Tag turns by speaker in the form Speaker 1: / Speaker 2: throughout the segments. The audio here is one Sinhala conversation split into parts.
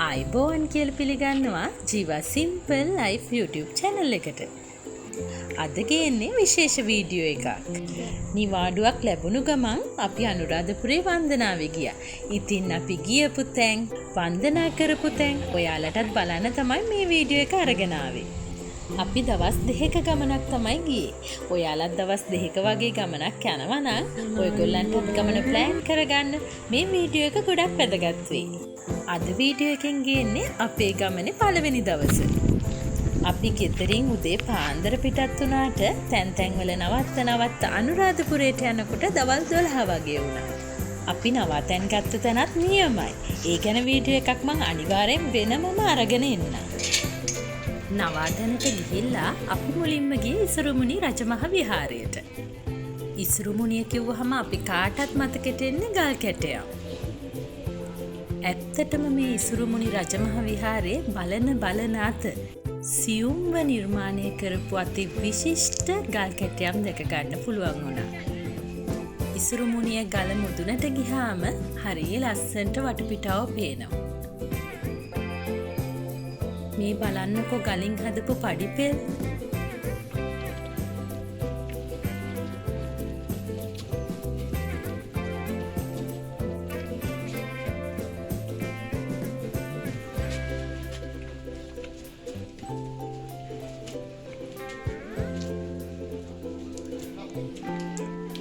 Speaker 1: අයිබෝන් කියල පිළිගන්නවා ජීවා සිම්පල් ලයිෆ් YouTube channel එකට. අද ගේන්නේ විශේෂ වීඩියෝ එකක්. නිවාඩුවක් ලැබුණු ගමන් අපි අනුරාධපුරේ වන්දනාවේ ගියා. ඉතින් අපි ගියපු තැන්, වන්දනා කරපු තැන් ඔයාලටත් බලන්න තමයි මේ වීඩියෝ එක අරගෙන ආවේ. අපි දවස් 2ක ගමනක් තමයි ගියේ. ඔයාලත් දවස් 2ක වගේ ගමනක් යනවා නම් ඔයගොල්ලන්ටත් ගමන ප්ලෑන් කරගන්න මේ වීඩියෝ එක ගොඩක් වැදගත් වෙයි. අද වීඩියෝ එකෙන් ගේන්නේ අපේ ගමනේ පළවෙනි දවසේ. අපි ගෙදරින් උදේ පාන්දර පිටත් වුණාට තැන් තැන්වල නවත්ත අනුරාධපුරයට යනකොට දවල් 12 වගේ වුණා. අපි නවතැන් ගත්ත තැනත් නියමයි. ඒ ගැන වීඩියෝ එකක් මම අනිවාර්යෙන් වෙනමම අරගෙන එන්නම්. නවාතැනට ගිහිල්ලා අපි මුලින්ම ගියේ ඉසුරුමුණි රජමහ විහාරයට. ඉසුරුමුණිය කිව්වහම අපි කාටත් මතකෙට එන්නේ ගල් කැටයක්. ඇත්තටම මේ ඉසුරුමුණි රජමහ විහාරයේ බලන අත සියුම්ව නිර්මාණය කරපු අති විශිෂ්ට ගල් කැටයක් දැක ගන්න පුළුවන් වුණා. ඉසුරුමුණිය ගල මුදුනට ගිහාම හරිය ලස්සනට වටපිටාව පේනවා. මේ බලන්නකො ගලින් හදපු පඩිපෙල්.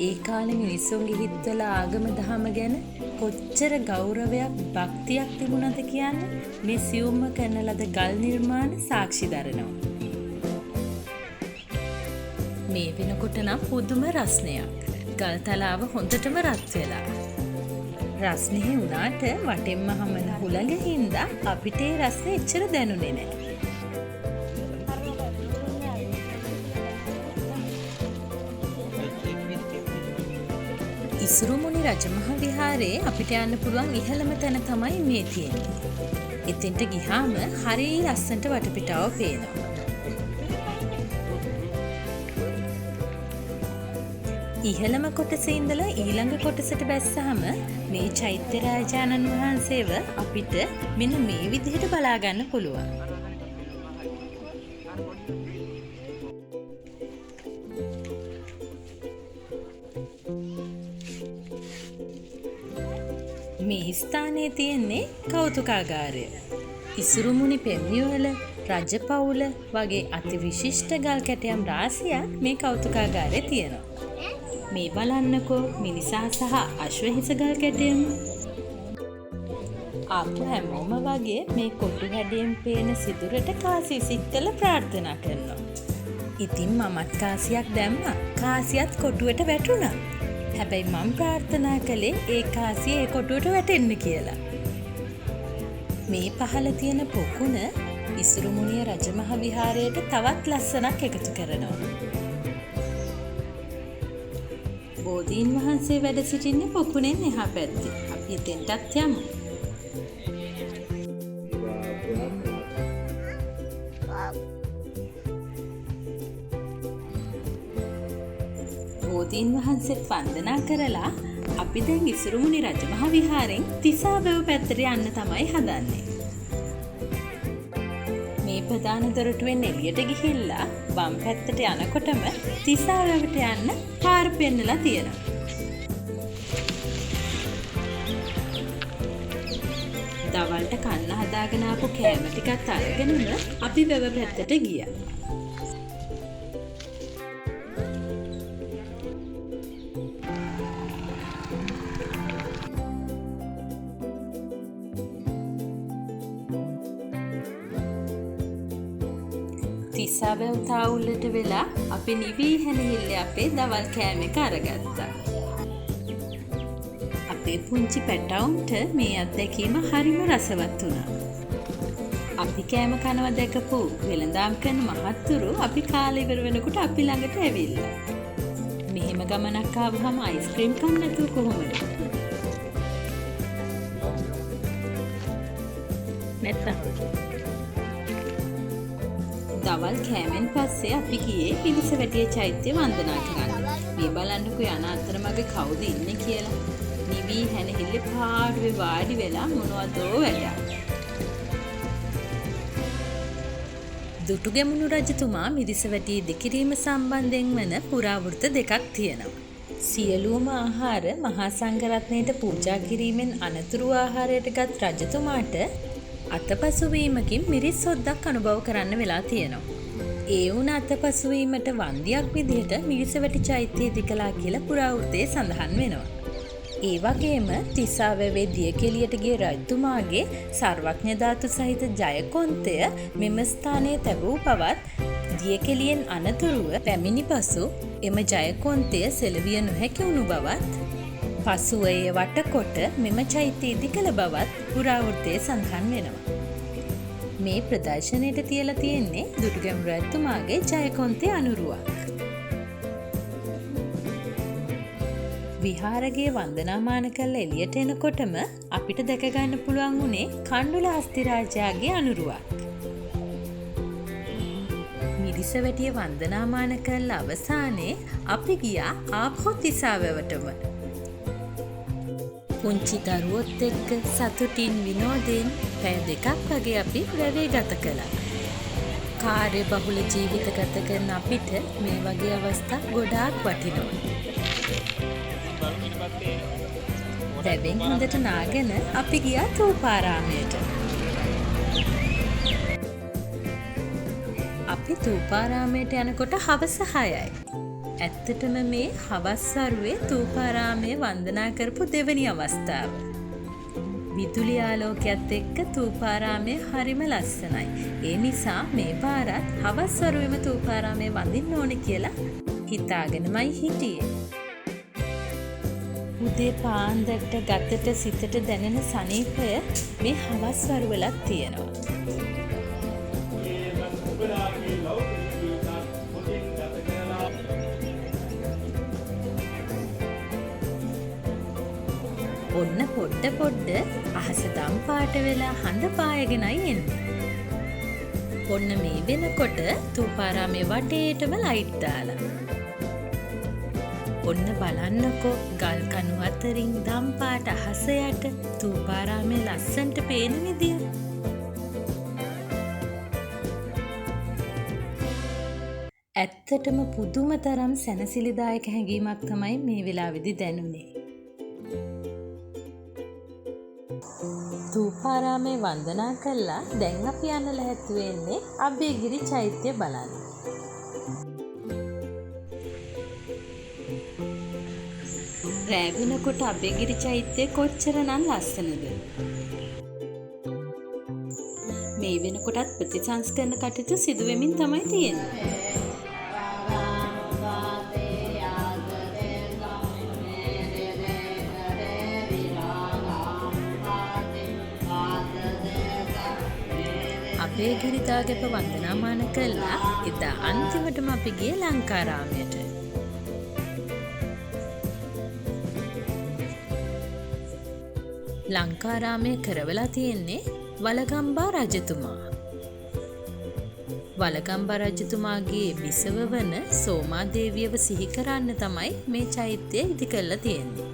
Speaker 1: ඒ කාලේ මිනිස්සුන්ගේ හිත්වල ආගම දහම ගැන කොච්චර ගෞරවයක් භක්තියක් තිබුණද කියන්නේ මේ සියුම්ම කරන ලද ගල් නිර්මාණ සාක්ෂි දරනවා. මේ වෙනකොට නම් පුදුම රස්නයක්. ගල් තලාව හොඳටම රත් වෙලා. රස්නේ වුණාට වටෙන්ම හමන හුළඟ හින්දා අපිට ඒ රස්නේ එච්චර දැනුනේ නැහැ. ඉසුරුමුණි රජමහ විහාරයේ අපිට යන්න පුළුවන් ඉහළම තැන තමයි මේ තියෙන්නේ. එතෙන්ට ගිහාම හරිය ලස්සනට වටපිටාව පේනවා. ඉහළම කොටසේ ඉඳලා ඊළඟ කොටසට බැස්සහම මේ චෛත්‍ය රාජානන් වහන්සේව අපිට මෙන්න මේ විදිහට බලා ගන්න පුළුවන්. මේ ස්ථානයේ තියෙන්නේ කෞතුකාගාරය. ඉසුරුමුණි පෙම්යුවල රජපෞල වගේ අති විශිෂ්ට ගල් කැටයම් රාශියක් මේ කෞතුකාගාරයේ තියෙනවා. මේ බලන්නකෝ මිනිසා සහ අශ්වහිස ගල් කැටයම්. අප හැමෝම වගේ මේ කොටු හැඩයෙන් පේන සිදුරට කාසිය සිත්තල ප්‍රාර්ථනා කරනවා. ඉතින් මමත් කාසියක් දැම්මා. කාසියත් කොටුවට වැටුණා. හැබැයි මම ප්‍රාර්ථනා කළේ ඒ කාසිය ඒ කොටුවට වැටෙන්න කියලා. මේ පහළ තියෙන පොකුණ ඉසුරුමුණිය රජමහ විහාරයට තවත් ලස්සනක් එකතු කරනවා. බෝධීන් වහන්සේ වැඩ සිටින්නේ පොකුණෙන් එහා පැත්තේ. අපි එතෙන්ටත් යමු. බෝධීන් වහන්සේත් වන්දනා කරලා අපි දැන් ඉසුරුමුණි රජමහ විහාරෙන් තිසාවැව පැත්තට යන්න තමයි හදන්නේ. මේ ප්‍රධාන දොරටුවෙන් එළියට ගිහිල්ලා වම් පැත්තට යනකොටම තිසාවැවට යන්න පාර පෙන්නලා තියෙනවා. දවල්ට කන්න හදාගෙන ආපු කෑම ටිකත් අරගෙනම අපි වැව පැත්තට ගියා. තිසාවැව් තාවුල්ලට වෙලා අපි නිවී හැනහිල්ලේ අපේ දවල් කෑම එක අරගත්තා. අපේ පුංචි පැටවුන්ට මේ අත්දැකීම හරිම රසවත් වුණා. අපි කෑම කනවා දැකපු වෙළඳාම් කරන මහත්තුරු අපි කාලේ ඉවර වෙනකොට අපි ළඟට ඇවිල්ලා. මෙහෙම ගමනක් ආවම අයිස්ක්‍රීම් කන්න නැතුව කොහොමද? නැත්තම් දවල් කෑමෙන් පස්සේ අපි ගියේ පිලිසවැටිය චෛත්‍ය වන්දනා කරන්න. මේ බලන්නකෝ යන අතරමඟ කවුද ඉන්නේ කියලා. නිවි හැනහිල්ලේ පාඩුවේ වාඩි වෙලා මොනවදෝ වැඩක්. දුටුගැමුණු රජතුමා මිරිසවැටි ඉදිකිරීම සම්බන්ධයෙන් වන පුරාවෘත්ත දෙකක් තියෙනවා. සියලුම ආහාර මහා සංඝරත්නයට පූජා කිරීමෙන් අනතුරු ආහාරයට ගත් රජතුමාට අතපසුවීමකින් මිරිස් හොද්දක් අනුභව කරන්න වෙලා තියෙනවා. ඒ වුණ අතපසුවීමට වන්දියක් විදිහට මිරිසවැටි චෛත්‍යය ඉදිකලා කියලා පුරාවෘත්තයේ සඳහන් වෙනවා. ඒ වගේම තිසාවැවේ දියකෙලියට ගිය රජතුමාගේ සර්වඥ ධාතු සහිත ජයකොන්තය මෙම ස්ථානයේ තැබූ බවත්, දියකෙලියෙන් අනතුරුව පැමිණි පසු එම ජයකොන්තය සෙලවිය නොහැකි වුණු බවත්, පසුව එය වටකොට මෙම චෛත්‍යය ඉදිකළ බවත් පුරාවෘත්තයේ සඳහන් වෙනවා. මේ ප්‍රදර්ශනයට තියලා තියෙන්නේ දුටුගැමුණු රජතුමාගේ ජයකොන්තේ අනුරුවක්. විහාරගේ වන්දනාමාන කළ එළියට එනකොටම අපිට දැක ගන්න පුළුවන් වුණේ කණ්ඩුල අස්තිරාජයාගේ අනුරුවක්. මිරිසවැටිය වන්දනාමාන කළ අවසානයේ අපි ගියා ආපහු තිසාවැවටම. පුංචි දරුවොත් එක්ක සතුටින් විනෝදයෙන් පැය දෙකක් වගේ අපි වැවේ ගත කළා. කාර්ය බහුල ජීවිත ගත කරන අපිට මේ වගේ අවස්ථා ගොඩාක් වටිනවා. වැවෙන් හොඳට නාගෙන අපි ගියා ථූපාරාමයට. අපි ථූපාරාමයට යනකොට හවස 6යි. ඇත්තටම මේ හවස් වරුවේ ථූපාරාමය වන්දනා කරපු දෙවැනි අවස්ථාව. විදුලි ආලෝකයත් එක්ක ථූපාරාමය හරිම ලස්සනයි. ඒ නිසා මේ පාරත් හවස් වරුවේම ථූපාරාමය වඳින්න ඕනේ කියලා හිතාගෙනමයි හිටියේ. උදේ පාන්දරට ගතට සිතට දැනෙන සනීපය මේ හවස් වරුවලත් තියෙනවා. ඔන්න පොඩ්ඩ අහස දම් පාට වෙලා හඳ පායගෙනයි එන්නේ. ඔන්න මේ වෙනකොට ථූපාරාමයේ වටේටම ලයිට් දාලා. ඔන්න බලන්නකෝ ගල් කණු අතරින් දම් පාට අහස යට ථූපාරාමයේ ලස්සනට පේන විදිය. ඇත්තටම පුදුම තරම් සැනසිලිදායක හැඟීමක් තමයි මේ වෙලාවේදී දැනුනේ. ථූපාරාමයේ වන්දනා කළා දැන් අපි යන්න ලැහැත්ති වෙන්නේ අබේගිරි චෛත්‍ය බලන්න. රෑ වෙනකොට අබේගිරි චෛත්‍යය කොච්චරනම් ලස්සනද? මේ වෙනකොටත් ප්‍රතිසංස්කරණ කටයුතු සිදු වෙමින් තමයි තියෙන්නේ. අබේගිරි දාගැප වන්දනාමාන කළා එදා අන්තිමටම අපි ගියේ ලංකාරාමයට. ලංකාරාමය කරවලා තියෙන්නේ වලගම්බා රජතුමා. වලගම්බා රජතුමාගේ බිසව වන සෝමාදේවියව සිහි කරන්න තමයි මේ චෛත්‍යය ඉදි කරලා තියෙන්නේ.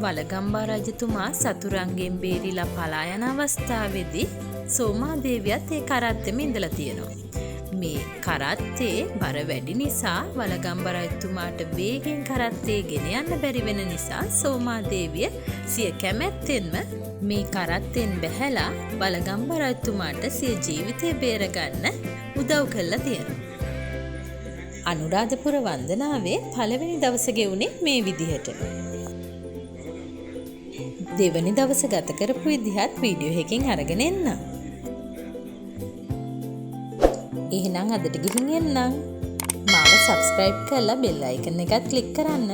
Speaker 1: වලගම්බා රජතුමා සතුරන්ගෙන් බේරිලා පලා යන අවස්ථාවේදී සෝමාදේවියත් ඒ කරත්තෙම ඉඳලා තියෙනවා. මේ කරත්තේ බර වැඩි නිසා වලගම්බා රජතුමාට වේගෙන් කරත්තේ ගෙන යන්න බැරි වෙන නිසා සෝමාදේවිය සිය කැමැත්තෙන්ම මේ කරත්තෙන් බැහැලා වලගම්බා රජතුමාට සිය ජීවිතය බේරගන්න උදව් කළා තියෙනවා. අනුරාධපුර වන්දනාවේ පළවෙනි දවස ගෙවුනේ මේ විදිහට. දෙවැනි දවස ගත කරපු විදිහත් වීඩියෝ එකකින් අරගෙන එන්න. එහෙනම් අදට ගිහින් එන්නම්. මාව සබ්ස්ක්‍රයිබ් කරලා බෙල් අයිකන් එකත් ක්ලික් කරන්න.